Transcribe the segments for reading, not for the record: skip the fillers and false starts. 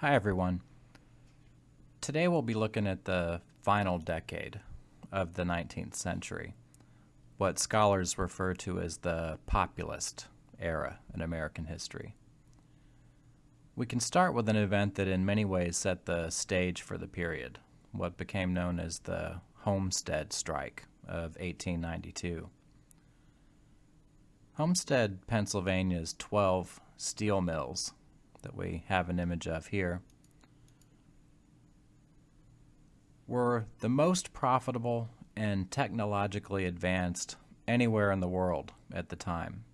Hi everyone. Today we'll be looking at the final decade of the 19th century, what scholars refer to as the populist era in American history. We can start with an event that in many ways set the stage for the period, what became known as the Homestead Strike of 1892. Homestead, Pennsylvania's 12 steel mills that we have an image of here were the most profitable and technologically advanced anywhere in the world at the time.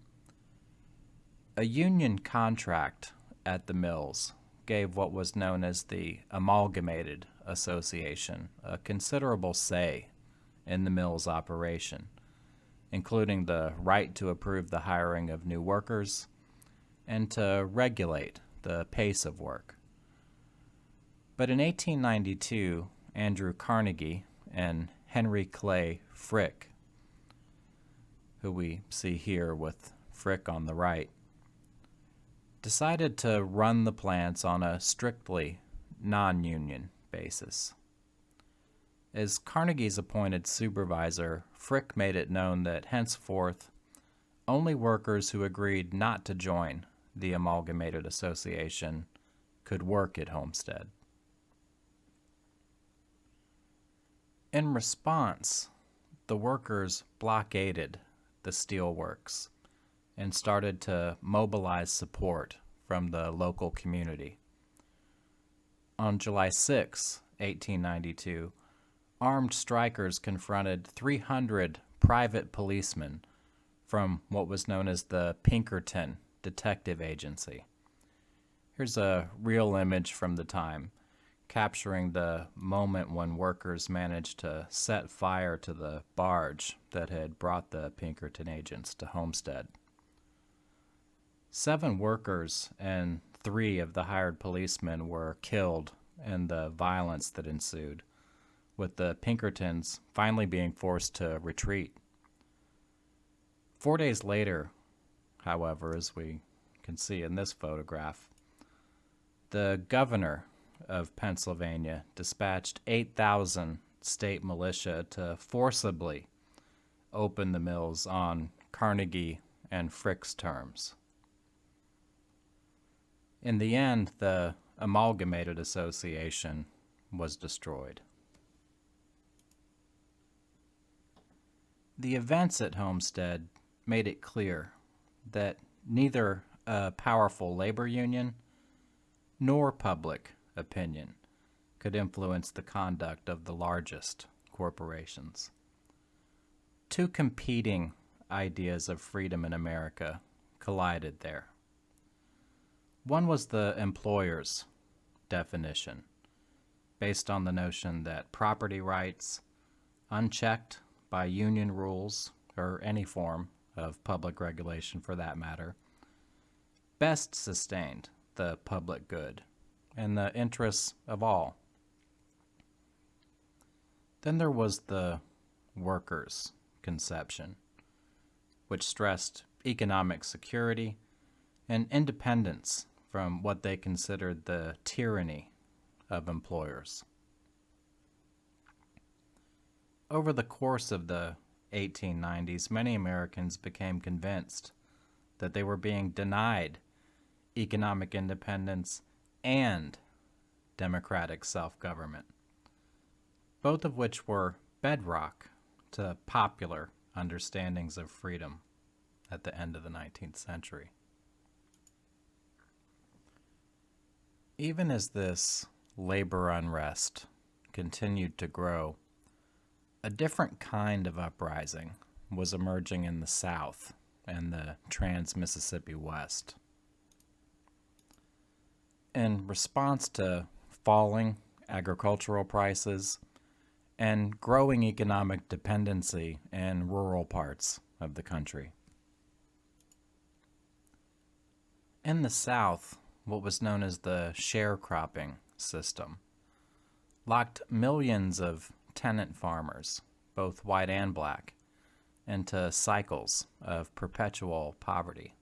A union contract at the mills gave what was known as the Amalgamated Association a considerable say in the mill's operation, including the right to approve the hiring of new workers and to regulate the pace of work. But in 1892, Andrew Carnegie and Henry Clay Frick, who we see here with Frick on the right, decided to run the plants on a strictly non-union basis. As Carnegie's appointed supervisor, Frick made it known that henceforth only workers who agreed not to join the Amalgamated Association could work at Homestead. In response, the workers blockaded the steelworks and started to mobilize support from the local community. On July 6, 1892, armed strikers confronted 300 private policemen from what was known as the Pinkerton Detective Agency. Here's a real image from the time, capturing the moment when workers managed to set fire to the barge that had brought the Pinkerton agents to Homestead. 7 workers and 3 of the hired policemen were killed in the violence that ensued, with the Pinkertons finally being forced to retreat. 4 days later, however, as we can see in this photograph, the governor of Pennsylvania dispatched 8,000 state militia to forcibly open the mills on Carnegie and Frick's terms. In the end, the Amalgamated Association was destroyed. The events at Homestead made it clear that neither a powerful labor union nor public opinion could influence the conduct of the largest corporations. 2 competing ideas of freedom in America collided there. One was the employer's definition, based on the notion that property rights, unchecked by union rules or any form of public regulation for that matter, best sustained the public good and the interests of all. Then there was the workers' conception, which stressed economic security and independence from what they considered the tyranny of employers. Over the course of the 1890s, many Americans became convinced that they were being denied economic independence and democratic self-government, both of which were bedrock to popular understandings of freedom at the end of the 19th century. Even as this labor unrest continued to grow, a different kind of uprising was emerging in the South and the Trans-Mississippi West. In response to falling agricultural prices and growing economic dependency in rural parts of the country. In the South, what was known as the sharecropping system locked millions of tenant farmers, both white and black, into cycles of perpetual poverty.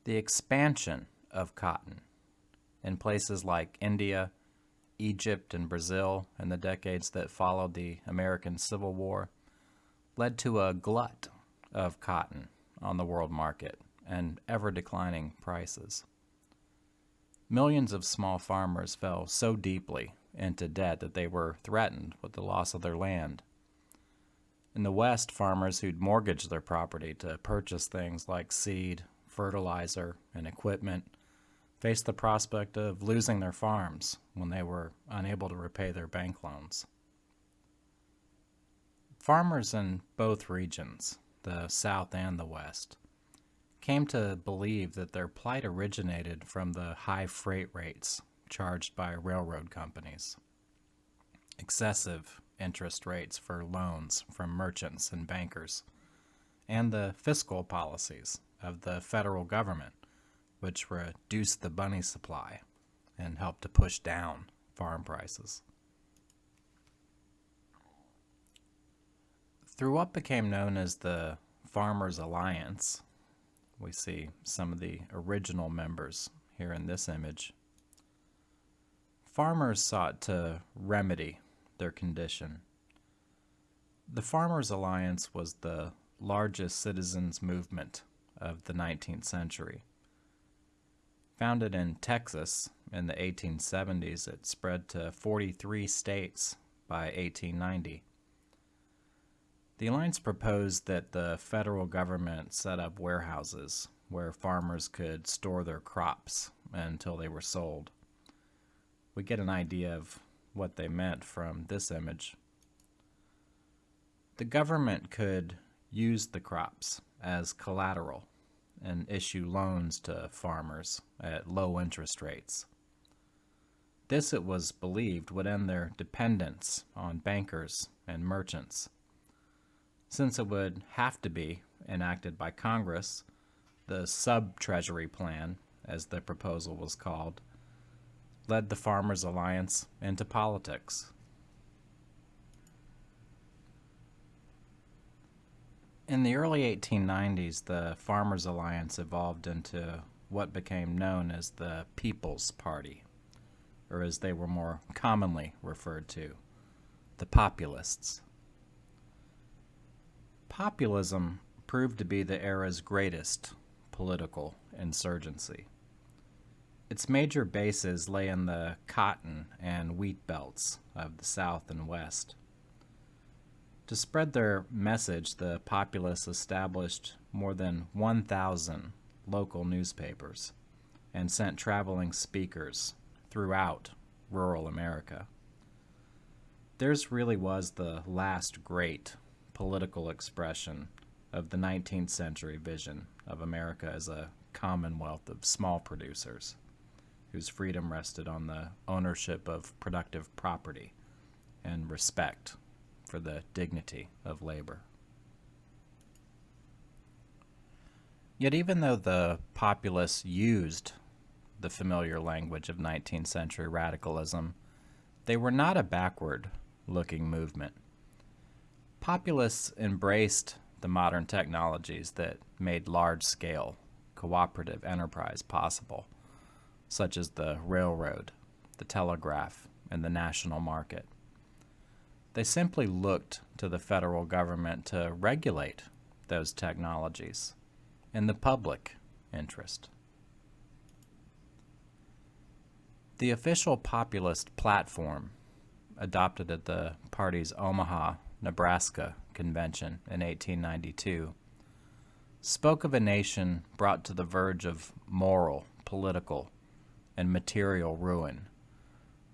The expansion of cotton in places like India, Egypt, and Brazil in the decades that followed the American Civil War led to a glut of cotton on the world market and ever-declining prices. Millions of small farmers fell so deeply into debt that they were threatened with the loss of their land. In the West, farmers who'd mortgaged their property to purchase things like seed, fertilizer, and equipment faced the prospect of losing their farms when they were unable to repay their bank loans. Farmers in both regions, the South and the West, came to believe that their plight originated from the high freight rates charged by railroad companies, excessive interest rates for loans from merchants and bankers, and the fiscal policies of the federal government, which reduced the money supply and helped to push down farm prices. Through what became known as the Farmers' Alliance, we see some of the original members here in this image. Farmers sought to remedy their condition. The Farmers' Alliance was the largest citizens' movement of the 19th century. Founded in Texas in the 1870s, it spread to 43 states by 1890. The Alliance proposed that the federal government set up warehouses where farmers could store their crops until they were sold. We get an idea of what they meant from this image. The government could use the crops as collateral and issue loans to farmers at low interest rates. This, it was believed, would end their dependence on bankers and merchants. Since it would have to be enacted by Congress, the Sub-Treasury Plan, as the proposal was called, led the Farmers' Alliance into politics. In the early 1890s, the Farmers' Alliance evolved into what became known as the People's Party, or as they were more commonly referred to, the Populists. Populism proved to be the era's greatest political insurgency. Its major bases lay in the cotton and wheat belts of the South and West. To spread their message, the Populists established more than 1,000 local newspapers and sent traveling speakers throughout rural America. Theirs really was the last great political expression of the 19th century vision of America as a commonwealth of small producers whose freedom rested on the ownership of productive property and respect for the dignity of labor. Yet even though the populists used the familiar language of 19th century radicalism, they were not a backward-looking movement. Populists embraced the modern technologies that made large-scale cooperative enterprise possible, such as the railroad, the telegraph, and the national market. They simply looked to the federal government to regulate those technologies in the public interest. The official populist platform, adopted at the party's Omaha, Nebraska convention in 1892, spoke of a nation brought to the verge of moral, political, and material ruin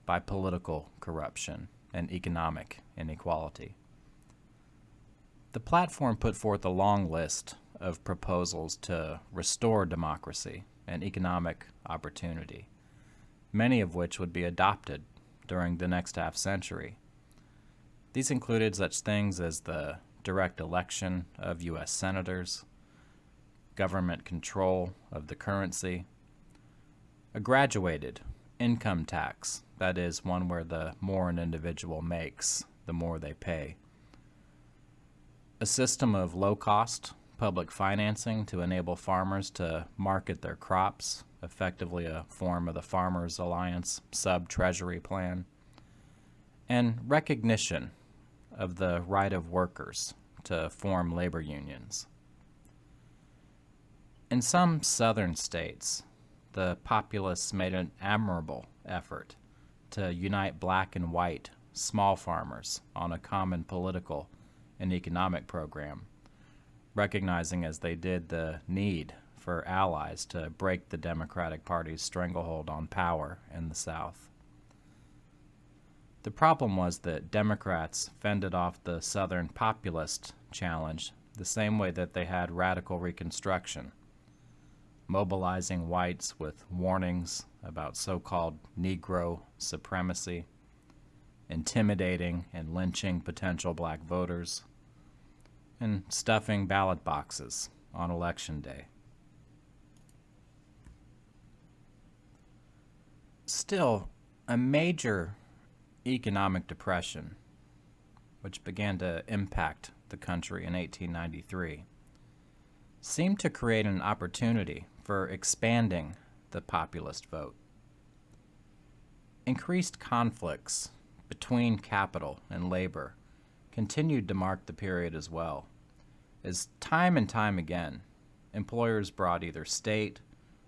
by political corruption and economic inequality. The platform put forth a long list of proposals to restore democracy and economic opportunity, many of which would be adopted during the next half-century. These included such things as the direct election of U.S. senators, government control of the currency, a graduated income tax, that is, one where the more an individual makes, the more they pay, a system of low-cost public financing to enable farmers to market their crops effectively a form of the Farmers Alliance sub-treasury plan, and recognition of the right of workers to form labor unions. In some southern states, the populists made an admirable effort to unite black and white small farmers on a common political and economic program, recognizing as they did the need for allies to break the Democratic Party's stranglehold on power in the South. The problem was that Democrats fended off the Southern populist challenge the same way that they had radical Reconstruction, mobilizing whites with warnings about so-called Negro supremacy, intimidating and lynching potential black voters, and stuffing ballot boxes on Election Day. Still, a major economic depression, which began to impact the country in 1893, seemed to create an opportunity for expanding the populist vote. Increased conflicts between capital and labor continued to mark the period as well, as time and time again, employers brought either state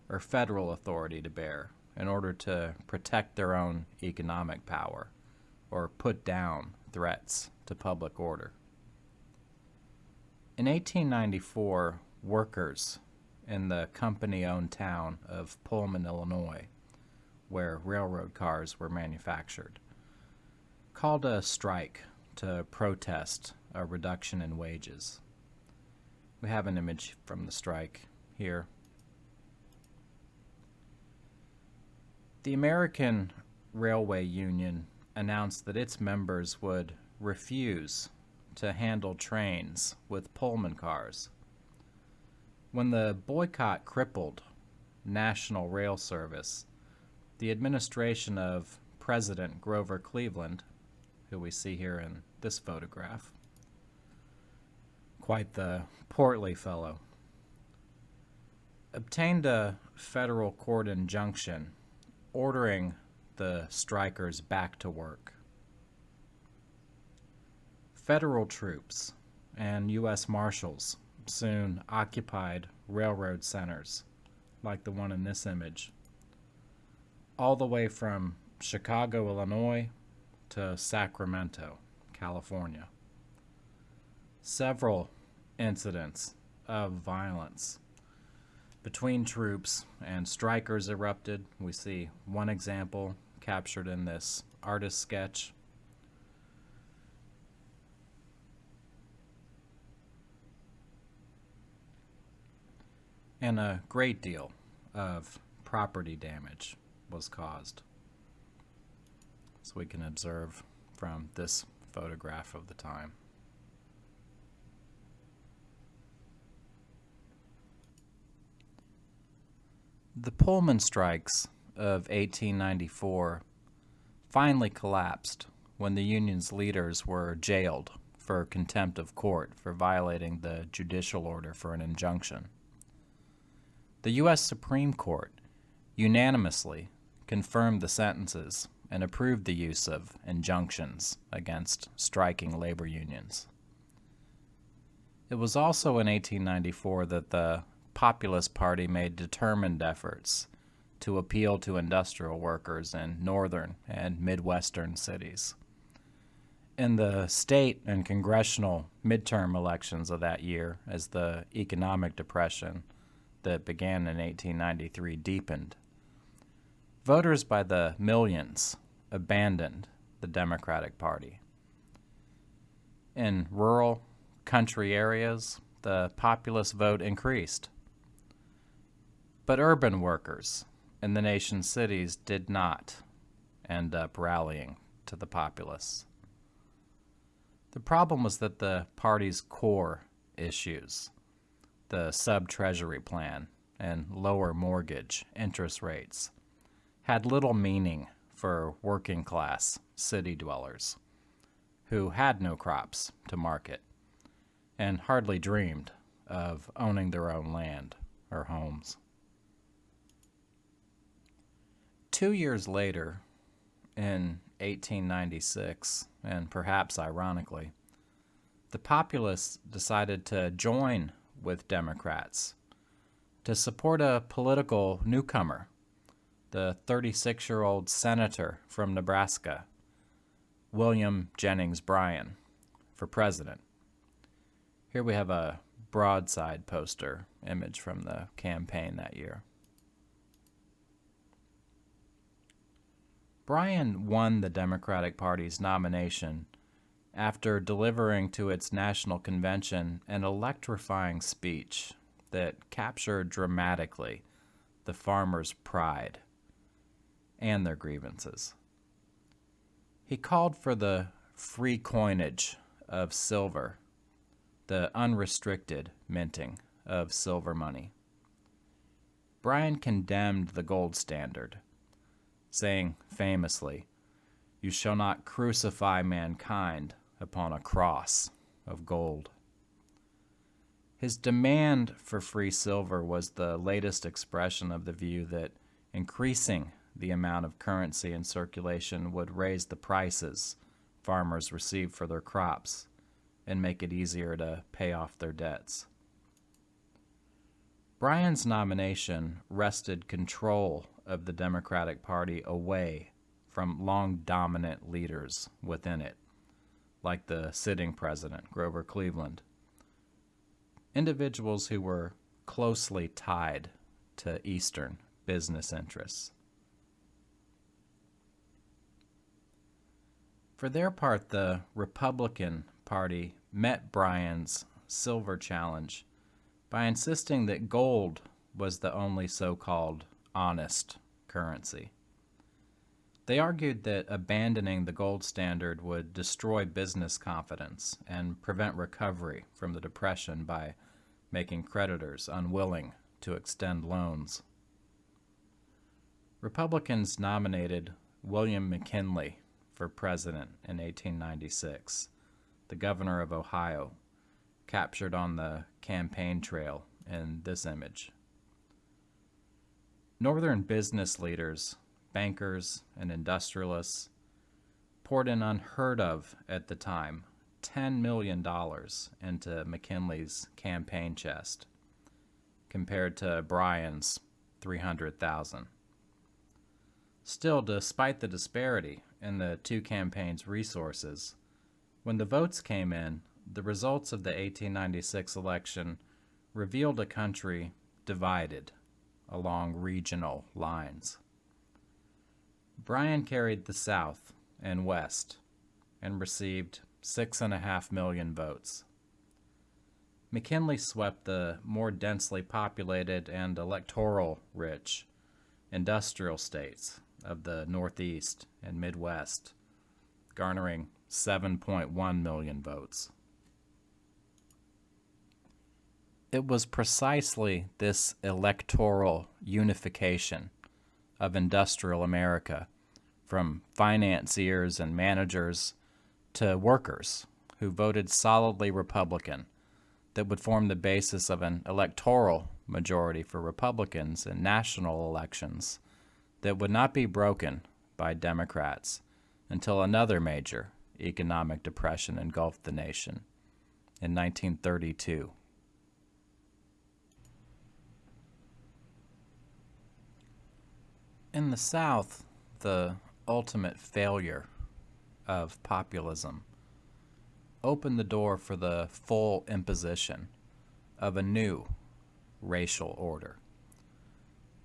or federal authority to bear in order to protect their own economic power or put down threats to public order. In 1894, workers in the company-owned town of Pullman, Illinois, where railroad cars were manufactured, called a strike to protest a reduction in wages. We have an image from the strike here. The American Railway Union announced that its members would refuse to handle trains with Pullman cars. When the boycott crippled national rail service, the administration of President Grover Cleveland, who we see here in this photograph, quite the portly fellow, obtained a federal court injunction ordering the strikers back to work. Federal troops and U.S. Marshals soon occupied railroad centers, like the one in this image, all the way from Chicago, Illinois, to Sacramento, California. Several incidents of violence between troops and strikers erupted. We see one example captured in this artist sketch. And a great deal of property damage was caused, as we can observe from this photograph of the time. The Pullman strikes of 1894 finally collapsed when the union's leaders were jailed for contempt of court for violating the judicial order for an injunction. The U.S. Supreme Court unanimously confirmed the sentences and approved the use of injunctions against striking labor unions. It was also in 1894 that the Populist Party made determined efforts to appeal to industrial workers in northern and midwestern cities. In the state and congressional midterm elections of that year, as the economic depression that began in 1893 deepened, voters by the millions abandoned the Democratic Party. In rural, country areas, the populist vote increased. But urban workers in the nation's cities did not end up rallying to the populists. The problem was that the party's core issues, the sub-treasury plan and lower mortgage interest rates, had little meaning for working-class city dwellers who had no crops to market and hardly dreamed of owning their own land or homes. 2 years later, in 1896, and perhaps ironically, the Populists decided to join with Democrats to support a political newcomer, the 36-year-old senator from Nebraska, William Jennings Bryan, for president. Here we have a broadside poster image from the campaign that year. Bryan won the Democratic Party's nomination after delivering to its national convention an electrifying speech that captured dramatically the farmers' pride and their grievances. He called for the free coinage of silver, the unrestricted minting of silver money. Bryan condemned the gold standard, saying famously, "You shall not crucify mankind upon a cross of gold." His demand for free silver was the latest expression of the view that increasing the amount of currency in circulation would raise the prices farmers received for their crops and make it easier to pay off their debts. Bryan's nomination wrested control of the Democratic Party away from long dominant leaders within it, like the sitting president, Grover Cleveland, individuals who were closely tied to Eastern business interests. For their part, the Republican Party met Bryan's silver challenge by insisting that gold was the only so-called honest currency. They argued that abandoning the gold standard would destroy business confidence and prevent recovery from the Depression by making creditors unwilling to extend loans. Republicans nominated William McKinley for president in 1896, the governor of Ohio, captured on the campaign trail in this image. Northern business leaders, bankers, and industrialists poured in unheard of at the time $10 million into McKinley's campaign chest, compared to Bryan's $300,000. Still, despite the disparity in the two campaigns' resources, when the votes came in, the results of the 1896 election revealed a country divided along regional lines. Bryan carried the South and West and received 6.5 million votes. McKinley swept the more densely populated and electoral-rich industrial states of the Northeast and Midwest, garnering 7.1 million votes. It was precisely this electoral unification of industrial America, from financiers and managers to workers who voted solidly Republican, that would form the basis of an electoral majority for Republicans in national elections that would not be broken by Democrats until another major economic depression engulfed the nation in 1932. In the South, the ultimate failure of populism opened the door for the full imposition of a new racial order,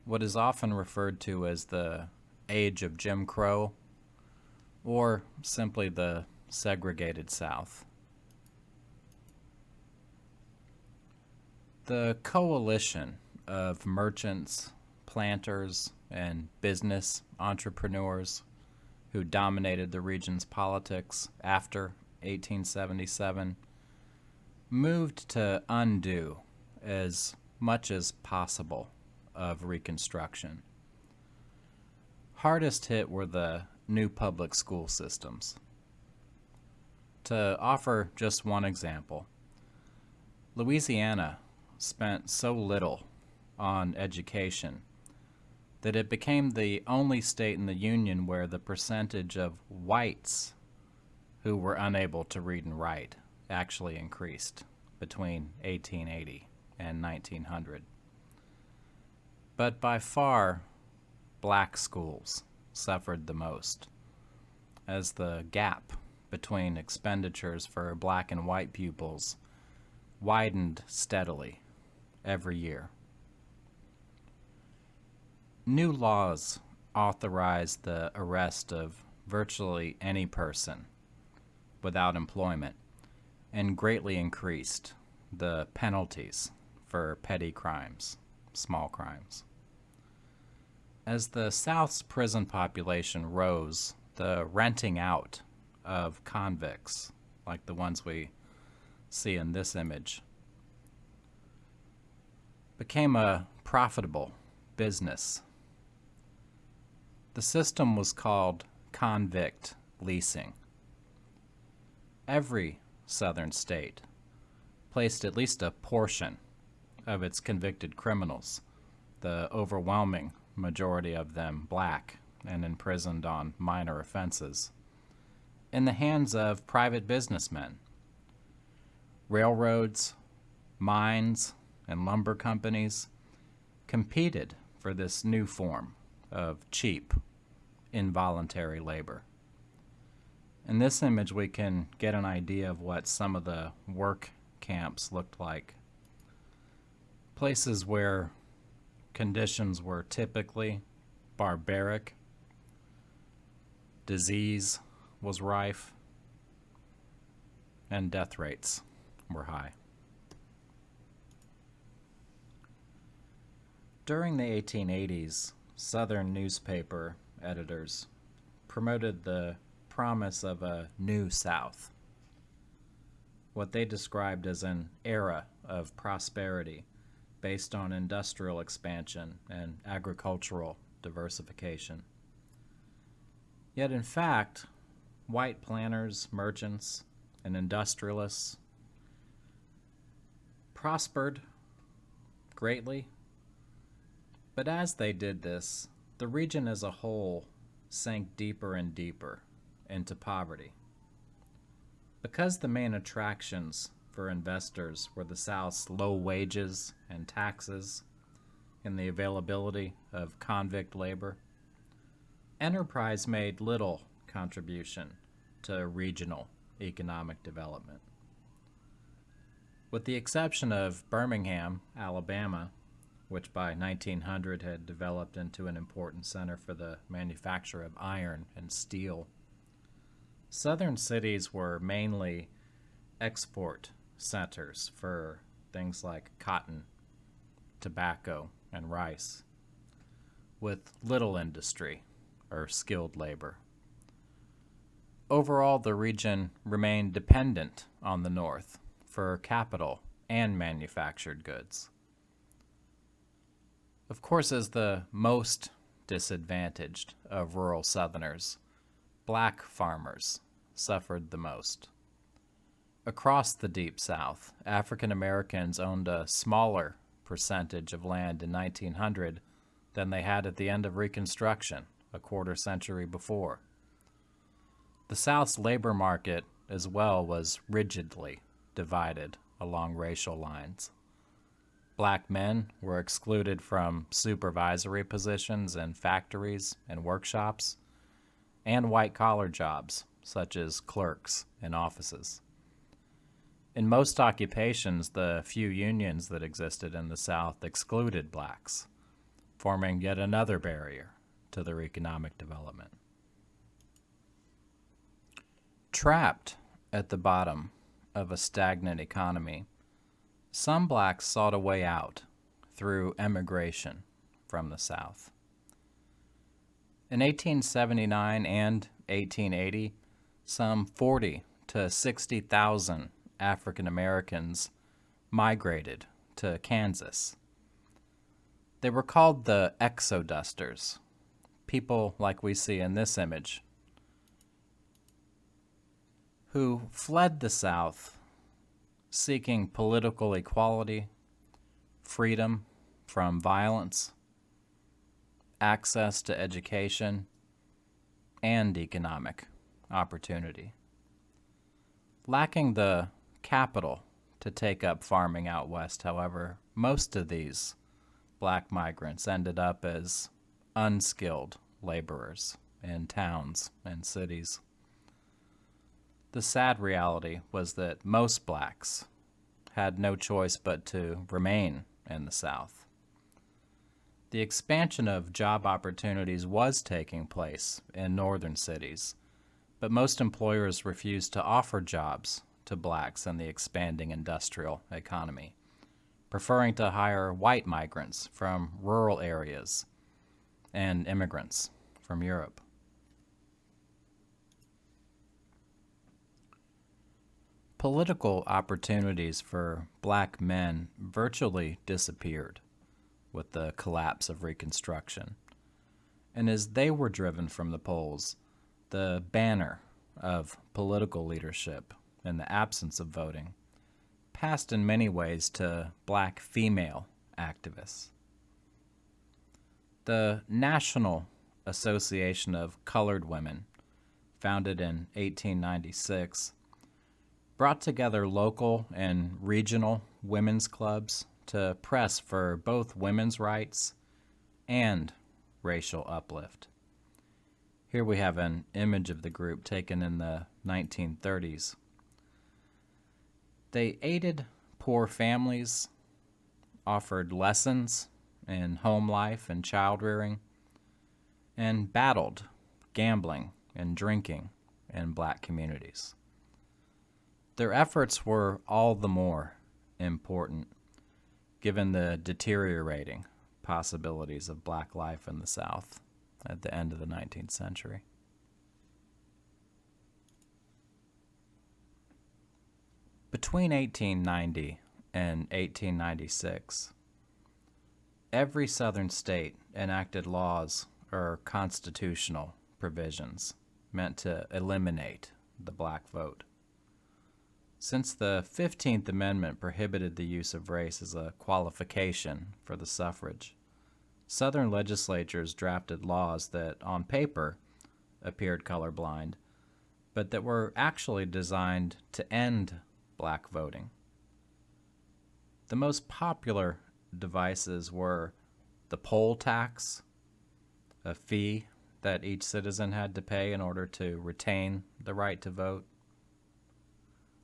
what is often referred to as the Age of Jim Crow, or simply the segregated South. The coalition of merchants, planters, and business entrepreneurs who dominated the region's politics after 1877 moved to undo as much as possible of Reconstruction. Hardest hit were the new public school systems. To offer just one example, Louisiana spent so little on education that it became the only state in the Union where the percentage of whites who were unable to read and write actually increased between 1880 and 1900. But by far, black schools suffered the most, as the gap between expenditures for black and white pupils widened steadily every year. New laws authorized the arrest of virtually any person without employment and greatly increased the penalties for petty crimes, small crimes. As the South's prison population rose, the renting out of convicts, like the ones we see in this image, became a profitable business. The system was called convict leasing. Every Southern state placed at least a portion of its convicted criminals, the overwhelming majority of them black and imprisoned on minor offenses, in the hands of private businessmen. Railroads, mines, and lumber companies competed for this new form of cheap, involuntary labor. In this image, we can get an idea of what some of the work camps looked like. Places where conditions were typically barbaric, disease was rife, and death rates were high. During the 1880s, Southern newspaper editors promoted the promise of a new South, what they described as an era of prosperity based on industrial expansion and agricultural diversification. Yet in fact, white planters, merchants, and industrialists prospered greatly, but as they did this, the region as a whole sank deeper and deeper into poverty. Because the main attractions for investors were the South's low wages and taxes and the availability of convict labor, enterprise made little contribution to regional economic development. With the exception of Birmingham, Alabama, which by 1900 had developed into an important center for the manufacture of iron and steel, Southern cities were mainly export centers for things like cotton, tobacco, and rice, with little industry or skilled labor. Overall, the region remained dependent on the North for capital and manufactured goods. Of course, as the most disadvantaged of rural Southerners, black farmers suffered the most. Across the Deep South, African Americans owned a smaller percentage of land in 1900 than they had at the end of Reconstruction, a quarter century before. The South's labor market, as well, was rigidly divided along racial lines. Black men were excluded from supervisory positions in factories and workshops, and white-collar jobs, such as clerks in offices. In most occupations, the few unions that existed in the South excluded blacks, forming yet another barrier to their economic development. Trapped at the bottom of a stagnant economy, some blacks sought a way out through emigration from the South. In 1879 and 1880, some 40 to 60,000 African Americans migrated to Kansas. They were called the exodusters, people like we see in this image, who fled the South seeking political equality, freedom from violence, access to education, and economic opportunity. Lacking the capital to take up farming out west, however, most of these black migrants ended up as unskilled laborers in towns and cities. The sad reality was that most blacks had no choice but to remain in the South. The expansion of job opportunities was taking place in northern cities, but most employers refused to offer jobs to blacks in the expanding industrial economy, preferring to hire white migrants from rural areas and immigrants from Europe. Political opportunities for black men virtually disappeared with the collapse of Reconstruction. And as they were driven from the polls, the banner of political leadership in the absence of voting passed in many ways to black female activists. The National Association of Colored Women, founded in 1896, brought together local and regional women's clubs to press for both women's rights and racial uplift. Here we have an image of the group taken in the 1930s. They aided poor families, offered lessons in home life and child rearing, and battled gambling and drinking in black communities. Their efforts were all the more important given the deteriorating possibilities of black life in the South at the end of the 19th century. Between 1890 and 1896, every Southern state enacted laws or constitutional provisions meant to eliminate the black vote. Since the 15th Amendment prohibited the use of race as a qualification for the suffrage, Southern legislatures drafted laws that, on paper, appeared colorblind, but that were actually designed to end black voting. The most popular devices were the poll tax, a fee that each citizen had to pay in order to retain the right to vote,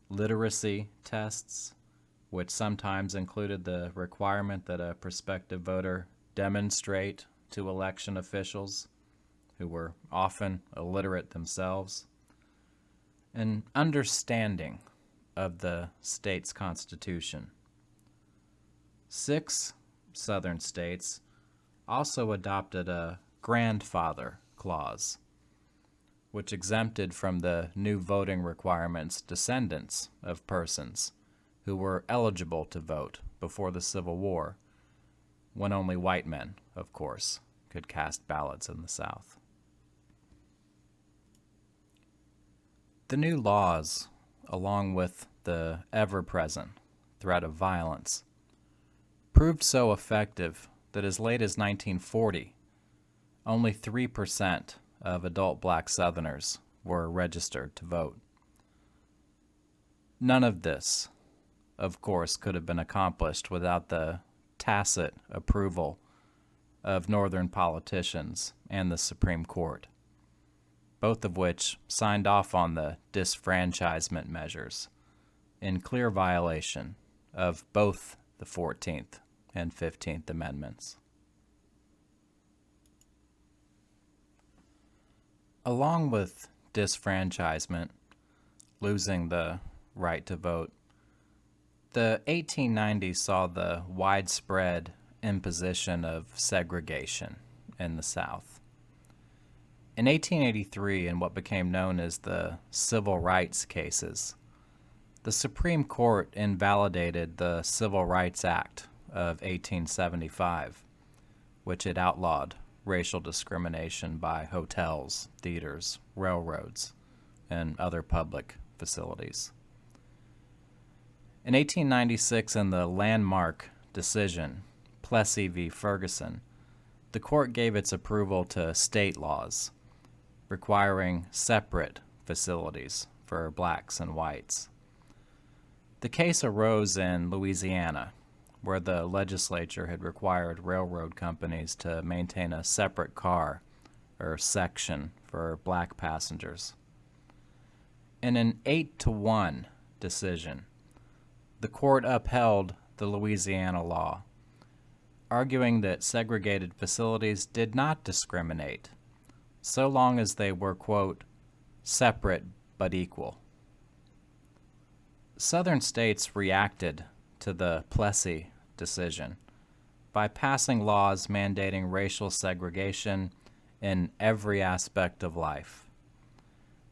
literacy tests, which sometimes included the requirement that a prospective voter demonstrate to election officials, who were often illiterate themselves, an understanding of the state's constitution. 6 Southern states also adopted a grandfather clause, which exempted from the new voting requirements descendants of persons who were eligible to vote before the Civil War, when only white men, of course, could cast ballots in the South. The new laws, along with the ever-present threat of violence, proved so effective that as late as 1940, only 3% of adult black Southerners were registered to vote. None of this, of course, could have been accomplished without the tacit approval of Northern politicians and the Supreme Court, both of which signed off on the disfranchisement measures in clear violation of both the 14th and 15th Amendments. Along with disfranchisement, losing the right to vote, the 1890s saw the widespread imposition of segregation in the South. In 1883, in what became known as the Civil Rights Cases, the Supreme Court invalidated the Civil Rights Act of 1875, which had outlawed racial discrimination by hotels, theaters, railroads, and other public facilities. In 1896, in the landmark decision, Plessy v. Ferguson, the court gave its approval to state laws requiring separate facilities for blacks and whites. The case arose in Louisiana, where the legislature had required railroad companies to maintain a separate car or section for black passengers. In an 8-1 decision, the court upheld the Louisiana law, arguing that segregated facilities did not discriminate, so long as they were, quote, separate but equal. Southern states reacted to the Plessy decision by passing laws mandating racial segregation in every aspect of life.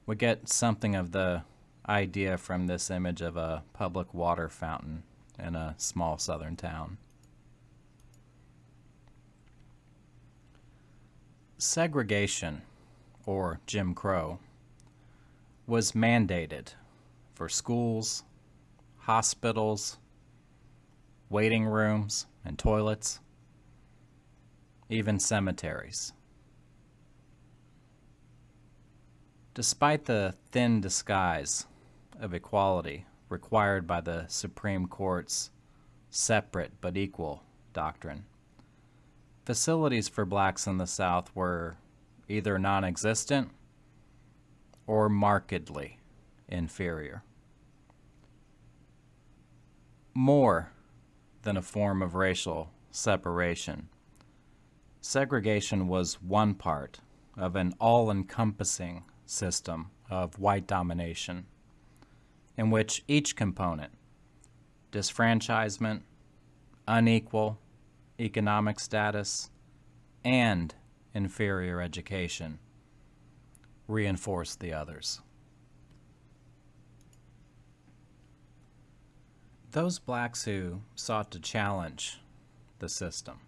We get something of the idea from this image of a public water fountain in a small southern town. Segregation, or Jim Crow, was mandated for schools, hospitals, waiting rooms and toilets, even cemeteries. Despite the thin disguise of equality required by the Supreme Court's separate but equal doctrine, facilities for blacks in the South were either non-existent or markedly inferior. More than a form of racial separation, segregation was one part of an all-encompassing system of white domination, in which each component, disfranchisement, unequal economic status, and inferior education, reinforced the others. Those blacks who sought to challenge the system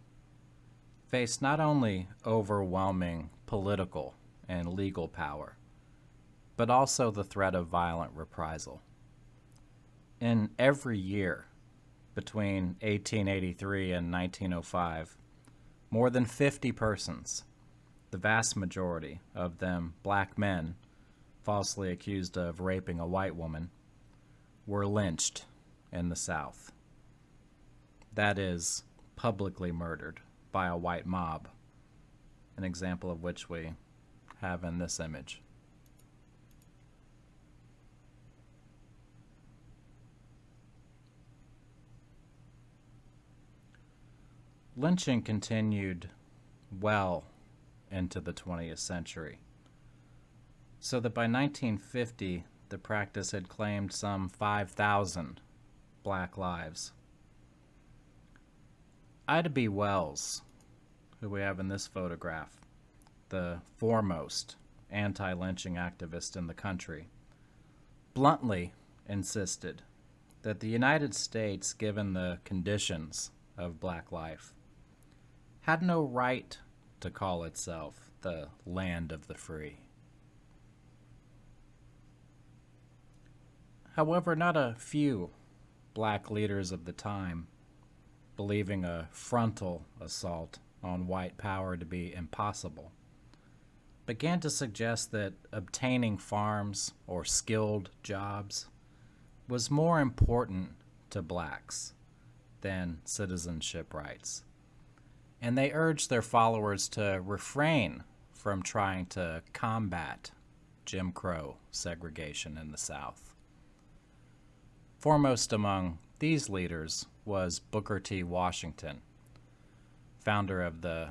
faced not only overwhelming political and legal power, but also the threat of violent reprisal. In every year between 1883 and 1905, more than 50 persons, the vast majority of them black men falsely accused of raping a white woman, were lynched in the South. That is, publicly murdered by a white mob, an example of which we have in this image. Lynching continued well into the 20th century, so that by 1950 the practice had claimed some 5,000 black lives. Ida B. Wells, who we have in this photograph, the foremost anti-lynching activist in the country, bluntly insisted that the United States, given the conditions of black life, had no right to call itself the land of the free. However, not a few black leaders of the time, believing a frontal assault on white power to be impossible, began to suggest that obtaining farms or skilled jobs was more important to blacks than citizenship rights. And they urged their followers to refrain from trying to combat Jim Crow segregation in the South. Foremost among these leaders was Booker T. Washington, founder of the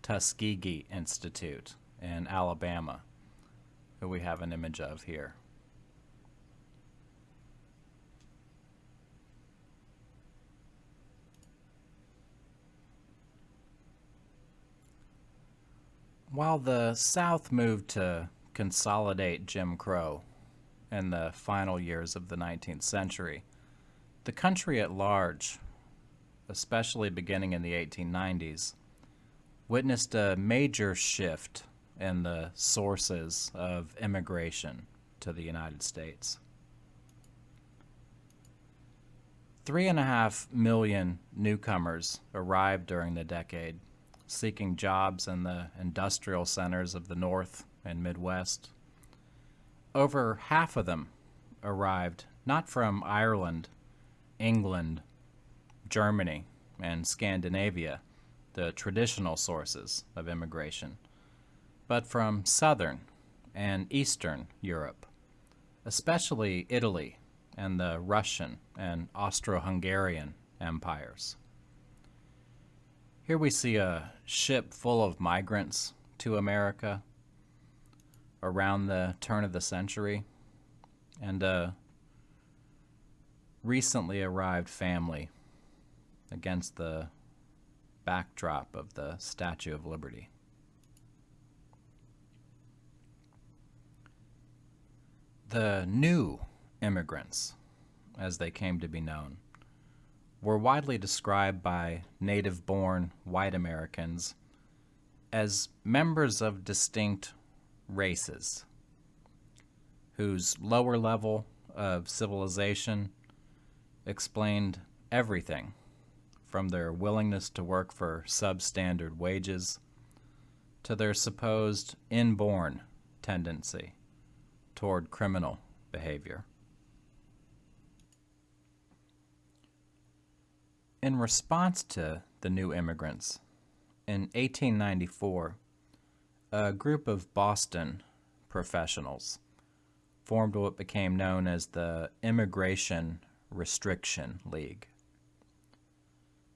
Tuskegee Institute in Alabama, who we have an image of here. While the South moved to consolidate Jim Crow in the final years of the 19th century, the country at large, especially beginning in the 1890s, witnessed a major shift in the sources of immigration to the United States. 3.5 million newcomers arrived during the decade, seeking jobs in the industrial centers of the North and Midwest. Over half of them arrived not from Ireland, England, Germany, and Scandinavia, the traditional sources of immigration, but from Southern and Eastern Europe, especially Italy and the Russian and Austro-Hungarian empires. Here we see a ship full of migrants to America around the turn of the century, and a recently arrived family against the backdrop of the Statue of Liberty. The new immigrants, as they came to be known, were widely described by native-born white Americans as members of distinct races whose lower level of civilization explained everything from their willingness to work for substandard wages to their supposed inborn tendency toward criminal behavior. In response to the new immigrants, in 1894, a group of Boston professionals formed what became known as the Immigration Restriction League.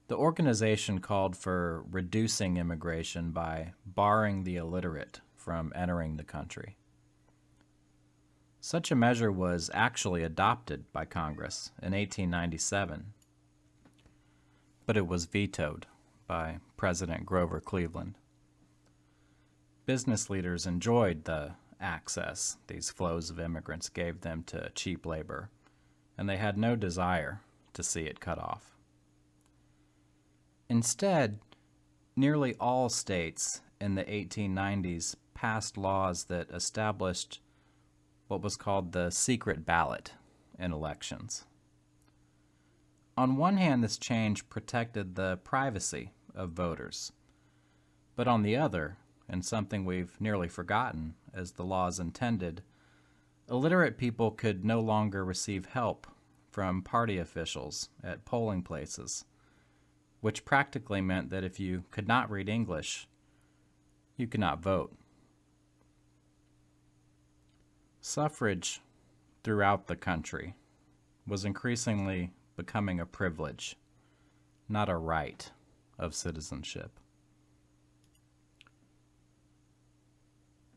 The organization called for reducing immigration by barring the illiterate from entering the country. Such a measure was actually adopted by Congress in 1897, but it was vetoed by President Grover Cleveland. Business leaders enjoyed the access these flows of immigrants gave them to cheap labor, and they had no desire to see it cut off. Instead, nearly all states in the 1890s passed laws that established what was called the secret ballot in elections. On one hand, this change protected the privacy of voters, but on the other, and something we've nearly forgotten as the laws intended, illiterate people could no longer receive help from party officials at polling places, which practically meant that if you could not read English, you could not vote. Suffrage throughout the country was increasingly becoming a privilege, not a right of citizenship.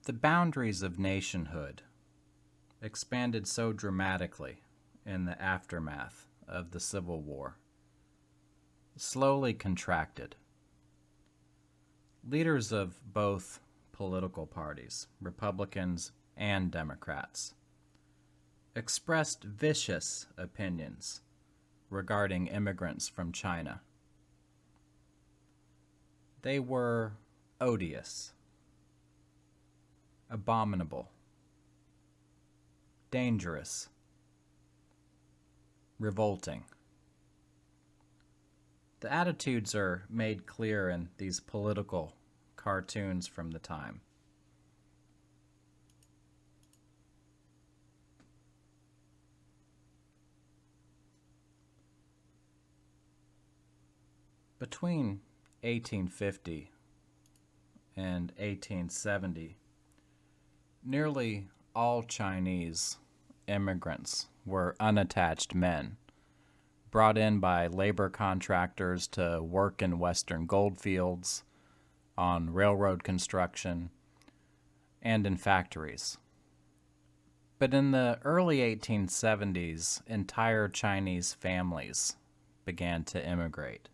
The boundaries of nationhood expanded so dramatically in the aftermath of the Civil War, slowly contracted. Leaders of both political parties, Republicans and Democrats, expressed vicious opinions regarding immigrants from China. They were odious, abominable, dangerous, revolting. The attitudes are made clear in these political cartoons from the time. Between 1850 and 1870, nearly all Chinese immigrants were unattached men, brought in by labor contractors to work in western goldfields, on railroad construction, and in factories. But in the early 1870s, entire Chinese families began to immigrate.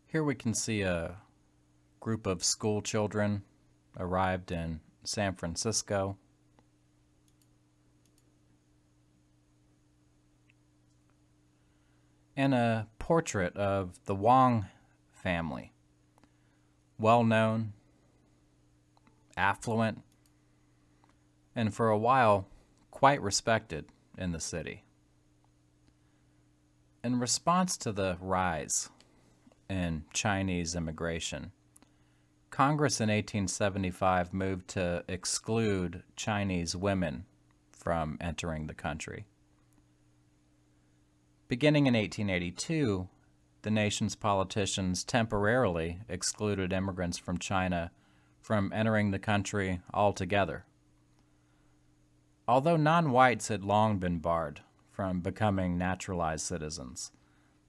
Here we can see a group of school children arrived in San Francisco. And a portrait of the Wang family, well-known, affluent, and for a while quite respected in the city. In response to the rise in Chinese immigration, Congress in 1875 moved to exclude Chinese women from entering the country. Beginning in 1882, the nation's politicians temporarily excluded immigrants from China from entering the country altogether. Although non-whites had long been barred from becoming naturalized citizens,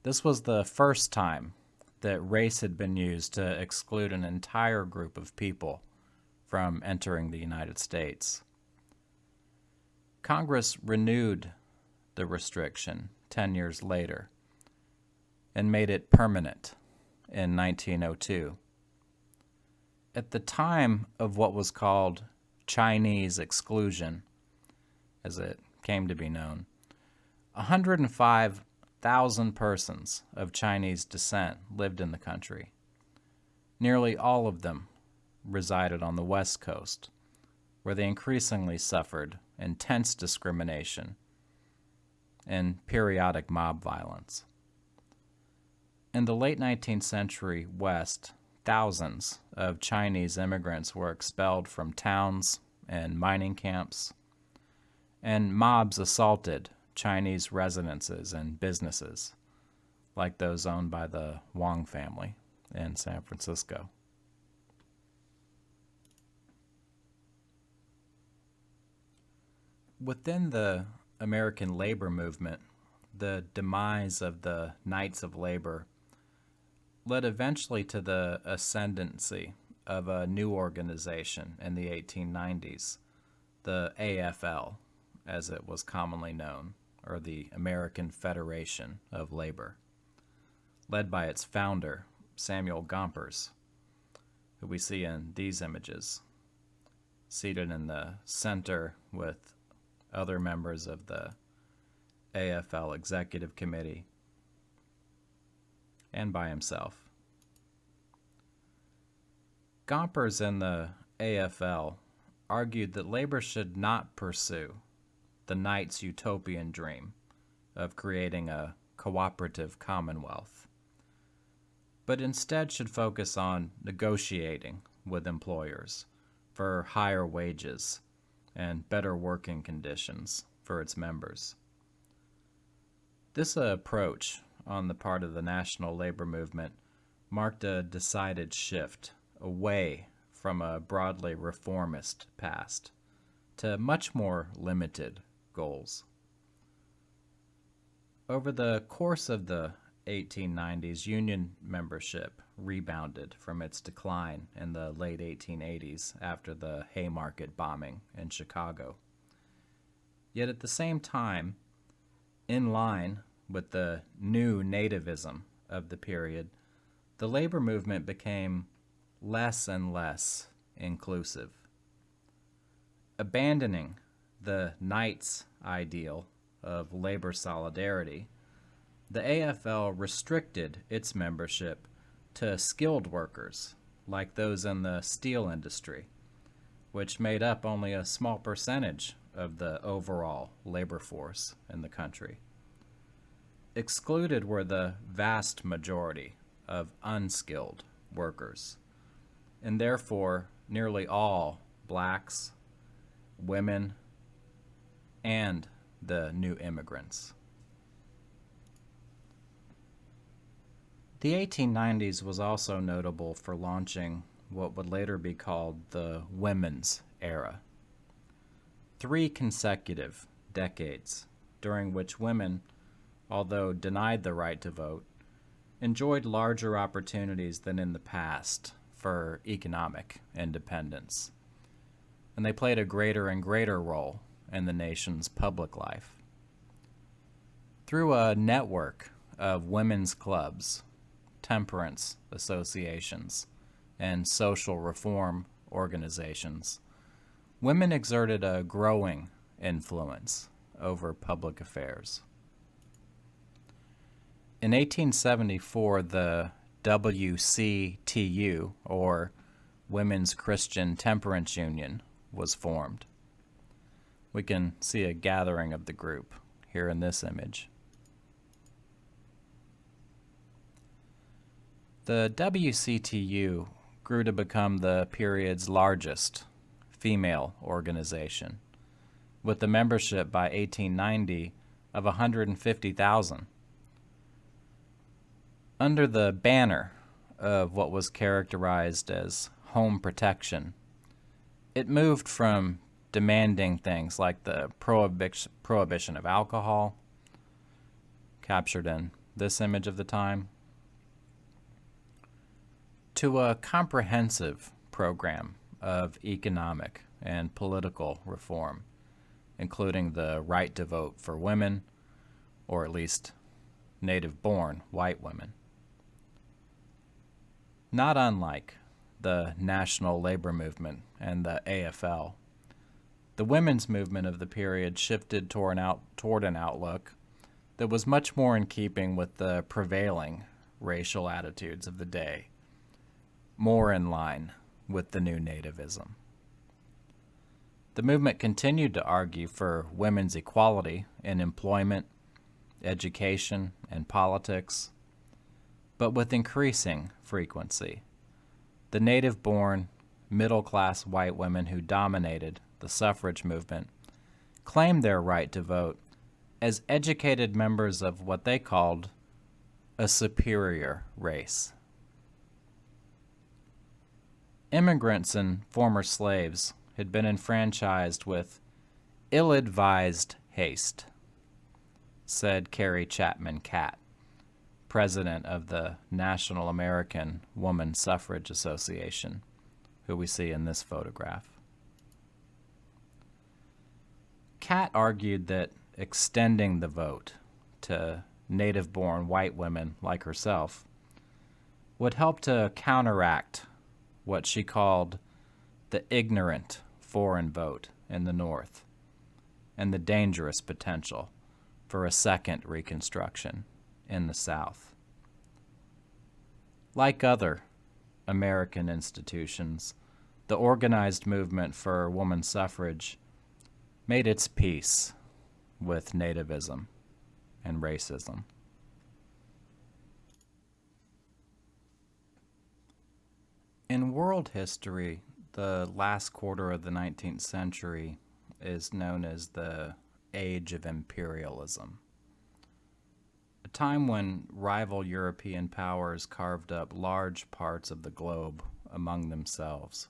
this was the first time that race had been used to exclude an entire group of people from entering the United States. Congress renewed the restriction 10 years later and made it permanent in 1902. At the time of what was called Chinese exclusion, as it came to be known, 105,000 persons of Chinese descent lived in the country. Nearly all of them resided on the West Coast, where they increasingly suffered intense discrimination and periodic mob violence. In the late 19th century West, thousands of Chinese immigrants were expelled from towns and mining camps, and mobs assaulted Chinese residences and businesses, like those owned by the Wang family in San Francisco. Within the American labor movement, the demise of the Knights of Labor led eventually to the ascendancy of a new organization in the 1890s, the AFL, as it was commonly known, or the American Federation of Labor, led by its founder, Samuel Gompers, who we see in these images, seated in the center with other members of the AFL Executive Committee, and by himself. Gompers and the AFL argued that labor should not pursue the Knights' utopian dream of creating a cooperative commonwealth, but instead should focus on negotiating with employers for higher wages and better working conditions for its members. This approach on the part of the national labor movement marked a decided shift away from a broadly reformist past to much more limited goals. Over the course of the 1890s, union membership rebounded from its decline in the late 1880s after the Haymarket bombing in Chicago. Yet at the same time, in line with the new nativism of the period, the labor movement became less and less inclusive. Abandoning the Knights' ideal of labor solidarity, the AFL restricted its membership to skilled workers like those in the steel industry, which made up only a small percentage of the overall labor force in the country. Excluded were the vast majority of unskilled workers, and therefore nearly all blacks, women, and the new immigrants. The 1890s was also notable for launching what would later be called the Women's Era. 3 consecutive decades during which women, although denied the right to vote, enjoyed larger opportunities than in the past for economic independence, and they played a greater and greater role in the nation's public life. Through a network of women's clubs, temperance associations, and social reform organizations, women exerted a growing influence over public affairs. In 1874, the WCTU, or Women's Christian Temperance Union, was formed. We can see a gathering of the group here in this image. The WCTU grew to become the period's largest female organization, with a membership by 1890 of 150,000. Under the banner of what was characterized as home protection, it moved from demanding things like the prohibition of alcohol, captured in this image of the time, to a comprehensive program of economic and political reform, including the right to vote for women, or at least native-born white women. Not unlike the National Labor Movement and the AFL, the women's movement of the period shifted toward an outlook that was much more in keeping with the prevailing racial attitudes of the day, more in line with the new nativism. The movement continued to argue for women's equality in employment, education, and politics, but with increasing frequency. The native-born, middle-class white women who dominated the suffrage movement claimed their right to vote as educated members of what they called a superior race. Immigrants and former slaves had been enfranchised with ill-advised haste, said Carrie Chapman Catt, president of the National American Woman Suffrage Association, who we see in this photograph. Catt argued that extending the vote to native-born white women like herself would help to counteract what she called the ignorant foreign vote in the North and the dangerous potential for a second Reconstruction in the South. Like other American institutions, the organized movement for woman suffrage made its peace with nativism and racism. In world history, the last quarter of the 19th century is known as the Age of Imperialism, a time when rival European powers carved up large parts of the globe among themselves.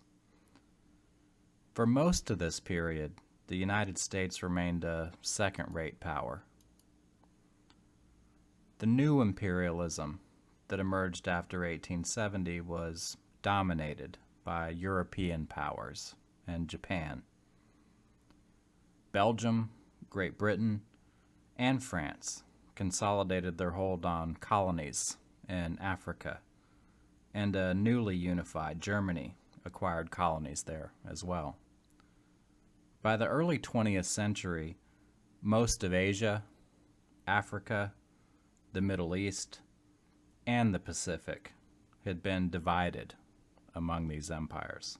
For most of this period, the United States remained a second-rate power. The new imperialism that emerged after 1870 was dominated by European powers and Japan. Belgium, Great Britain, and France consolidated their hold on colonies in Africa, and a newly unified Germany acquired colonies there as well. By the early 20th century, most of Asia, Africa, the Middle East, and the Pacific had been divided among these empires.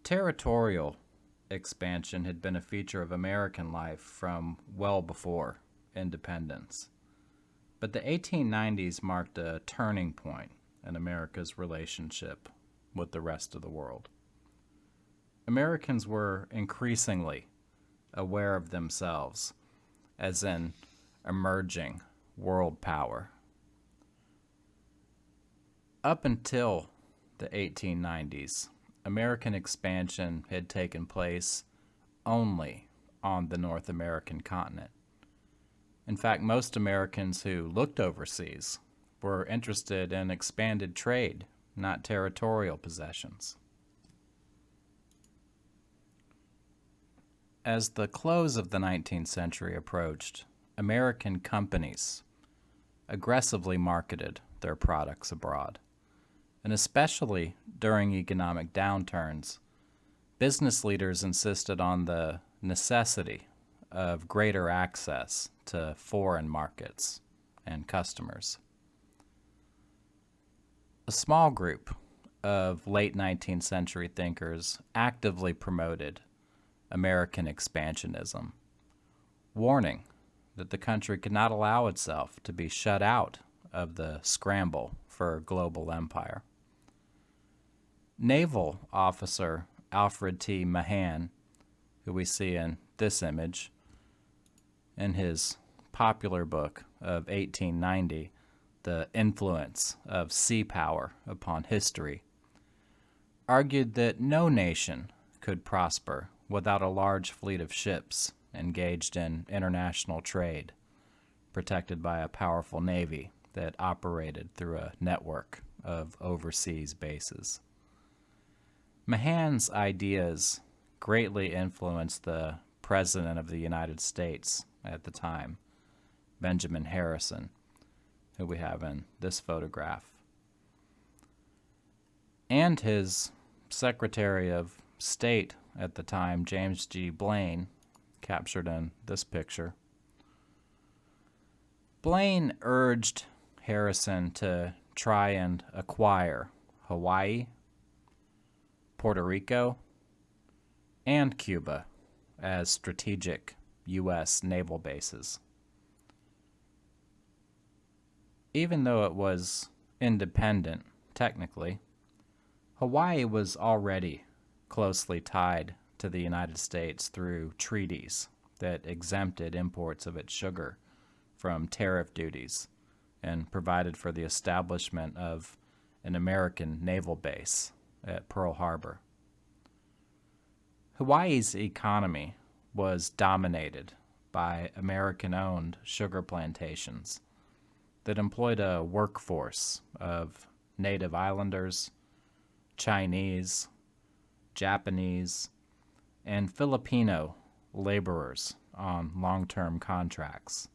Territorial expansion had been a feature of American life from well before independence, but the 1890s marked a turning point in America's relationship with the rest of the world. Americans were increasingly aware of themselves as an emerging world power. Up until the 1890s, American expansion had taken place only on the North American continent. In fact, most Americans who looked overseas were interested in expanded trade, not territorial possessions. As the close of the 19th century approached, American companies aggressively marketed their products abroad. And especially during economic downturns, business leaders insisted on the necessity of greater access to foreign markets and customers. A small group of late 19th century thinkers actively promoted American expansionism, warning that the country could not allow itself to be shut out of the scramble for global empire. Naval officer Alfred T. Mahan, who we see in this image, in his popular book of 1890, The Influence of Sea Power Upon History, argued that no nation could prosper without a large fleet of ships engaged in international trade, protected by a powerful navy that operated through a network of overseas bases. Mahan's ideas greatly influenced the President of the United States at the time, Benjamin Harrison, who we have in this photograph, and his Secretary of State at the time, James G. Blaine, captured in this picture. Blaine urged Harrison to try and acquire Hawaii, Puerto Rico, and Cuba as strategic U.S. naval bases. Even though it was independent, technically, Hawaii was already closely tied to the United States through treaties that exempted imports of its sugar from tariff duties and provided for the establishment of an American naval base at Pearl Harbor. Hawaii's economy was dominated by American-owned sugar plantations that employed a workforce of native islanders, Chinese, Japanese, and Filipino laborers on long-term contracts.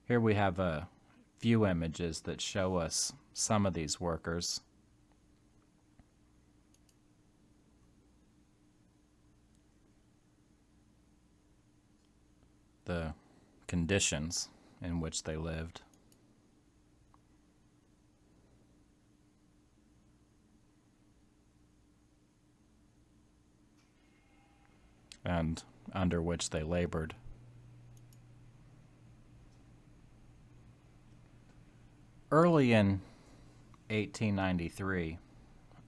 Here we have a few images that show us some of these workers. The conditions in which they lived. And under which they labored. Early in 1893,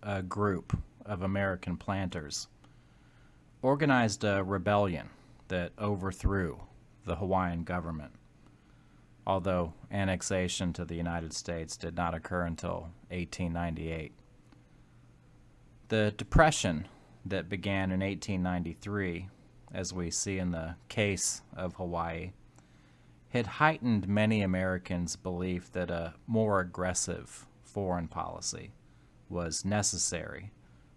a group of American planters organized a rebellion that overthrew the Hawaiian government, although annexation to the United States did not occur until 1898. The Depression that began in 1893, as we see in the case of Hawaii, had heightened many Americans' belief that a more aggressive foreign policy was necessary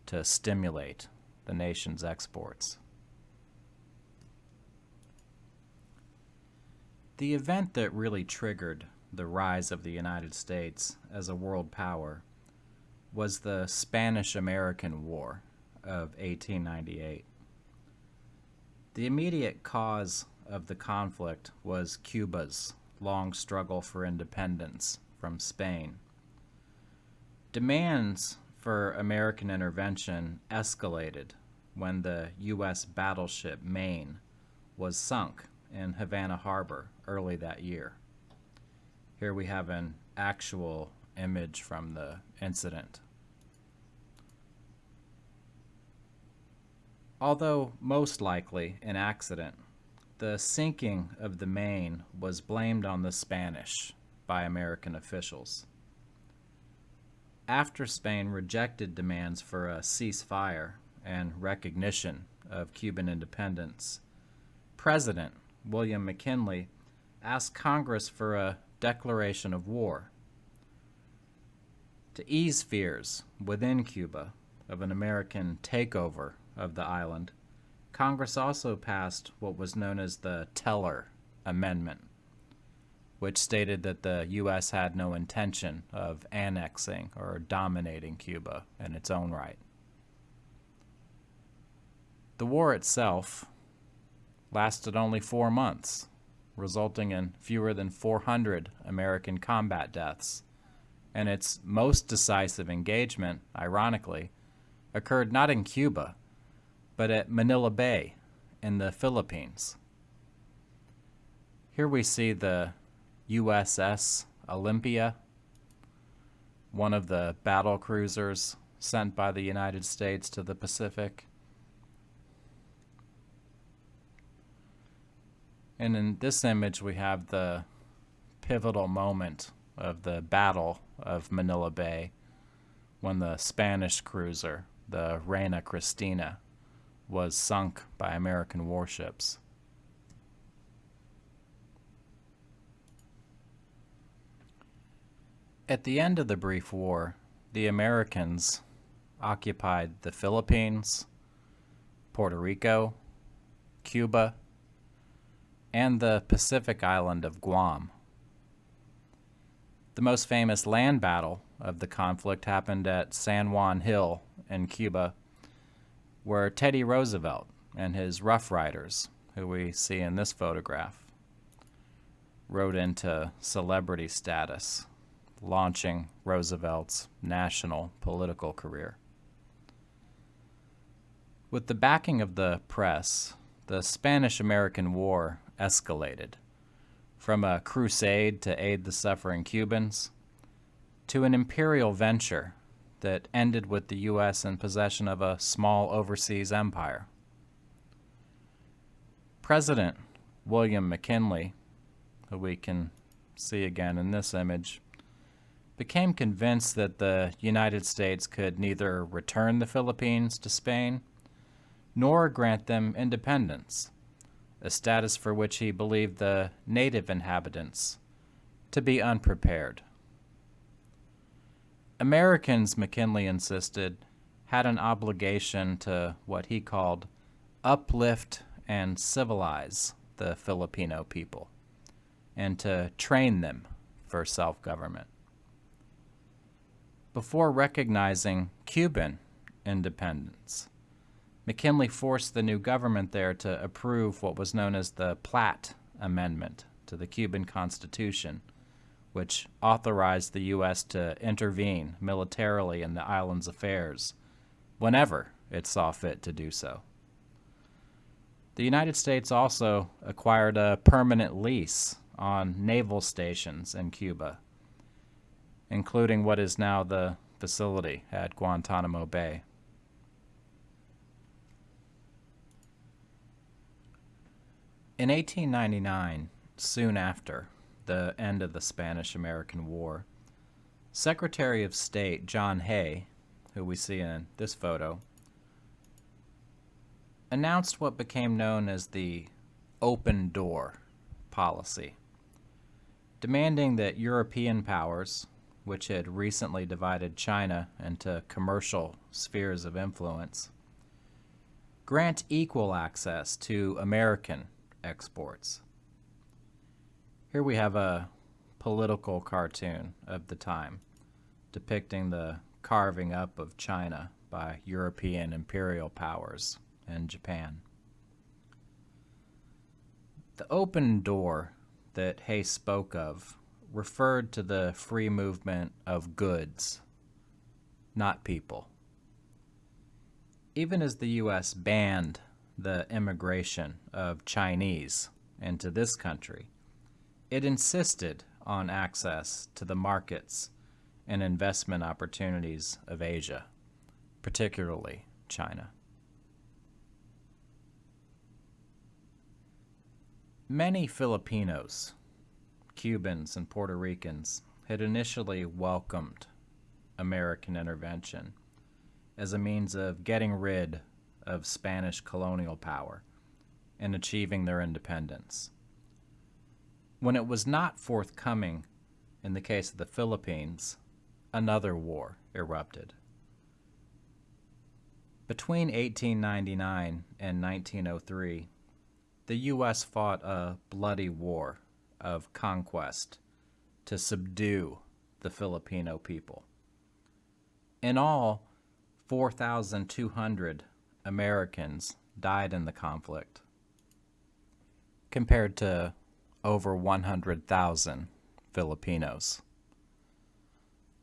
to stimulate the nation's exports. The event that really triggered the rise of the United States as a world power was the Spanish-American War of 1898. The immediate cause of the conflict was Cuba's long struggle for independence from Spain. Demands for American intervention escalated when the U.S. battleship Maine was sunk in Havana Harbor early that year. Here we have an actual image from the incident. Although most likely an accident, the sinking of the Maine was blamed on the Spanish by American officials. After Spain rejected demands for a ceasefire and recognition of Cuban independence, President William McKinley asked Congress for a declaration of war. To ease fears within Cuba of an American takeover of the island, Congress also passed what was known as the Teller Amendment, which stated that the U.S. had no intention of annexing or dominating Cuba in its own right. The war itself lasted only 4 months, resulting in fewer than 400 American combat deaths, and its most decisive engagement, ironically, occurred not in Cuba, but at Manila Bay in the Philippines. Here we see the USS Olympia, one of the battle cruisers sent by the United States to the Pacific. And in this image, we have the pivotal moment of the Battle of Manila Bay when the Spanish cruiser, the Reina Cristina, was sunk by American warships. At the end of the brief war, the Americans occupied the Philippines, Puerto Rico, Cuba, and the Pacific island of Guam. The most famous land battle of the conflict happened at San Juan Hill in Cuba, where Teddy Roosevelt and his Rough Riders, who we see in this photograph, rode into celebrity status, launching Roosevelt's national political career. With the backing of the press, the Spanish-American War escalated from a crusade to aid the suffering Cubans to an imperial venture that ended with the U.S. in possession of a small overseas empire. President William McKinley, who we can see again in this image, became convinced that the United States could neither return the Philippines to Spain nor grant them independence, a status for which he believed the native inhabitants to be unprepared. Americans, McKinley insisted, had an obligation to what he called uplift and civilize the Filipino people, and to train them for self-government. Before recognizing Cuban independence, McKinley forced the new government there to approve what was known as the Platt Amendment to the Cuban Constitution, which authorized the U.S. to intervene militarily in the island's affairs whenever it saw fit to do so. The United States also acquired a permanent lease on naval stations in Cuba, including what is now the facility at Guantanamo Bay. In 1899, soon after the end of the Spanish-American War, Secretary of State John Hay, who we see in this photo, announced what became known as the open door policy, demanding that European powers, which had recently divided China into commercial spheres of influence, grant equal access to American exports. Here we have a political cartoon of the time depicting the carving up of China by European imperial powers and Japan. The open door that Hay spoke of referred to the free movement of goods, not people. Even as the U.S. banned the immigration of Chinese into this country, it insisted on access to the markets and investment opportunities of Asia, particularly China. Many Filipinos, Cubans, and Puerto Ricans had initially welcomed American intervention as a means of getting rid of Spanish colonial power and achieving their independence. When it was not forthcoming in the case of the Philippines, another war erupted. Between 1899 and 1903, the U.S. fought a bloody war of conquest to subdue the Filipino people. In all, 4,200 Americans died in the conflict, compared to over 100,000 Filipinos.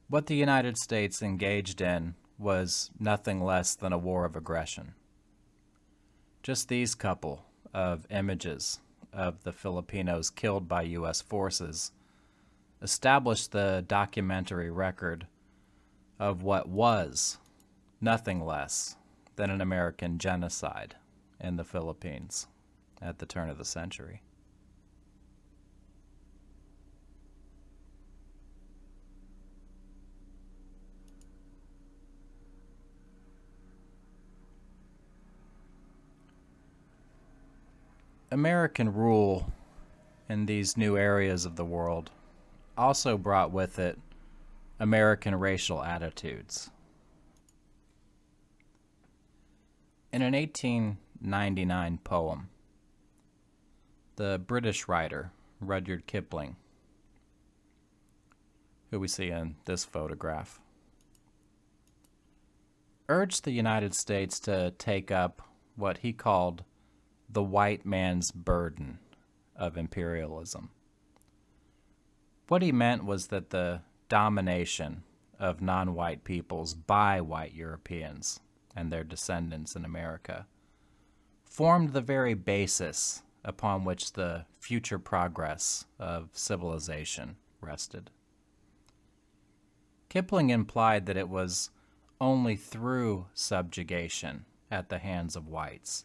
What the United States engaged in was nothing less than a war of aggression. Just these couple of images of the Filipinos killed by U.S. forces established the documentary record of what was nothing less than an American genocide in the Philippines at the turn of the century. American rule in these new areas of the world also brought with it American racial attitudes. In an 1899 poem, the British writer Rudyard Kipling, who we see in this photograph, urged the United States to take up what he called the white man's burden of imperialism. What he meant was that the domination of non-white peoples by white Europeans and their descendants in America formed the very basis upon which the future progress of civilization rested. Kipling implied that it was only through subjugation at the hands of whites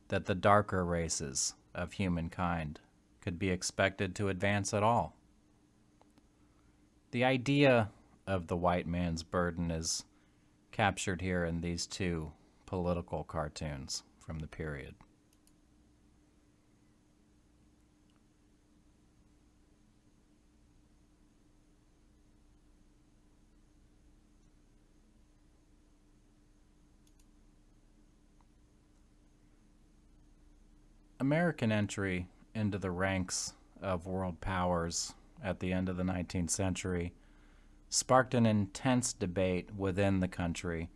that the darker races of humankind could be expected to advance at all. The idea of the white man's burden is captured here in these two political cartoons from the period. American entry into the ranks of world powers at the end of the 19th century sparked an intense debate within the country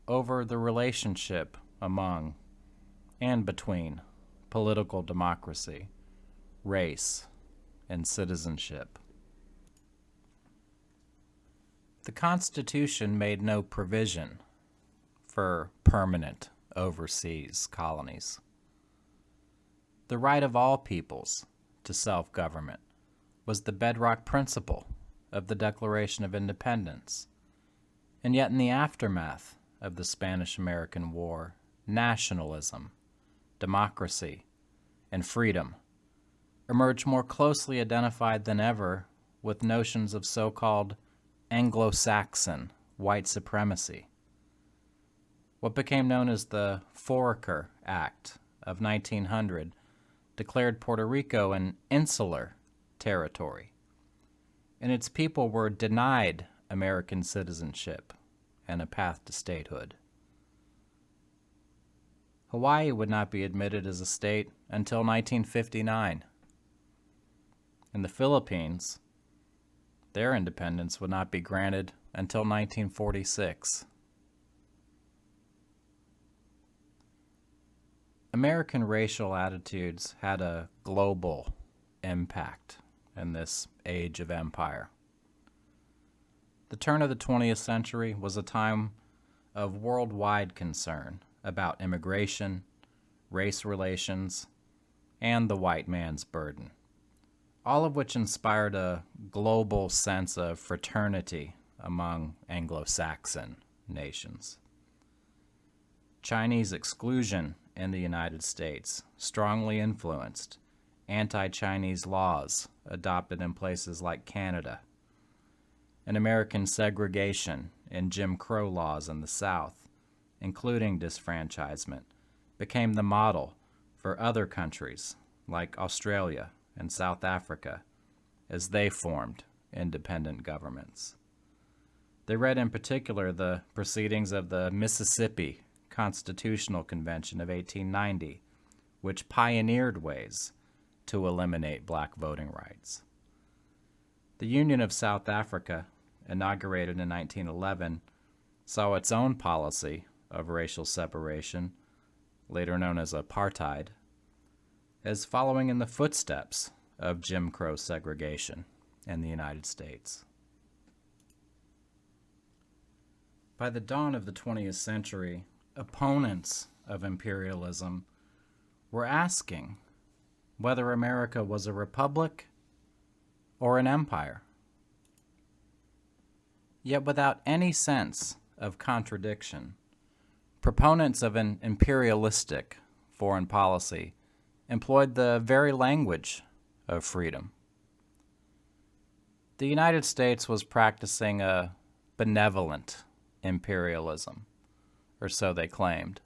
over the relationship among and between political democracy, race, and citizenship. The Constitution made no provision for permanent overseas colonies. The right of all peoples to self-government was the bedrock principle of the Declaration of Independence. And yet in the aftermath of the Spanish-American War, nationalism, democracy, and freedom emerged more closely identified than ever with notions of so-called Anglo-Saxon white supremacy. What became known as the Foraker Act of 1900 declared Puerto Rico an insular territory, and its people were denied American citizenship and a path to statehood. Hawaii would not be admitted as a state until 1959. In the Philippines, their independence would not be granted until 1946. American racial attitudes had a global impact in this age of empire. The turn of the 20th century was a time of worldwide concern about immigration, race relations, and the white man's burden, all of which inspired a global sense of fraternity among Anglo-Saxon nations. Chinese exclusion in the United States strongly influenced anti-Chinese laws adopted in places like Canada, and American segregation and Jim Crow laws in the South, including disfranchisement, became the model for other countries like Australia and South Africa as they formed independent governments. They read in particular the proceedings of the Mississippi Constitutional Convention of 1890, which pioneered ways to eliminate black voting rights. The Union of South Africa, inaugurated in 1911, saw its own policy of racial separation, later known as apartheid, as following in the footsteps of Jim Crow segregation in the United States. By the dawn of the 20th century, opponents of imperialism were asking whether America was a republic or an empire. Yet without any sense of contradiction, proponents of an imperialistic foreign policy employed the very language of freedom. The United States was practicing a benevolent imperialism, or so they claimed,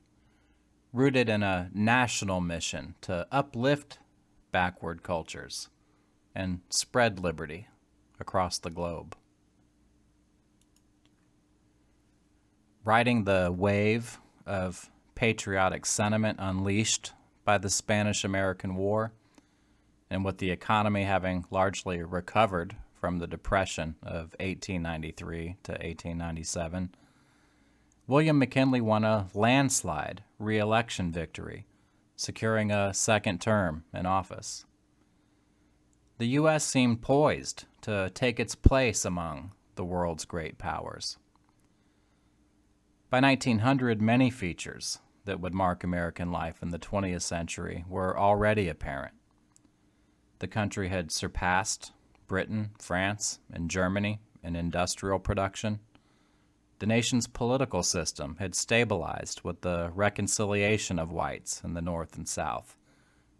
rooted in a national mission to uplift backward cultures and spread liberty across the globe. Riding the wave of patriotic sentiment unleashed by the Spanish-American War, and with the economy having largely recovered from the Depression of 1893 to 1897, William McKinley won a landslide re-election victory, securing a second term in office. The U.S. seemed poised to take its place among the world's great powers. By 1900, many features that would mark American life in the 20th century were already apparent. The country had surpassed Britain, France, and Germany in industrial production. The nation's political system had stabilized with the reconciliation of whites in the North and South,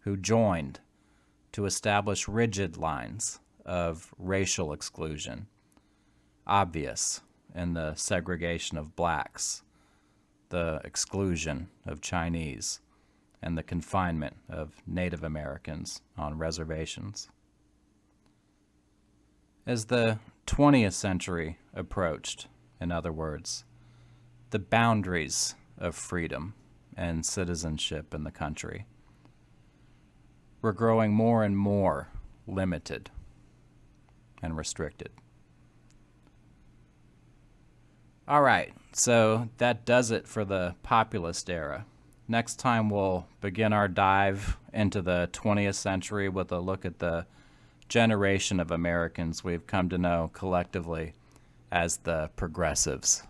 who joined to establish rigid lines of racial exclusion, obvious in the segregation of blacks, the exclusion of Chinese, and the confinement of Native Americans on reservations. As the 20th century approached, in other words, the boundaries of freedom and citizenship in the country were growing more and more limited and restricted. All right, so that does it for the populist era. Next time we'll begin our dive into the 20th century with a look at the generation of Americans we've come to know collectively as the progressives.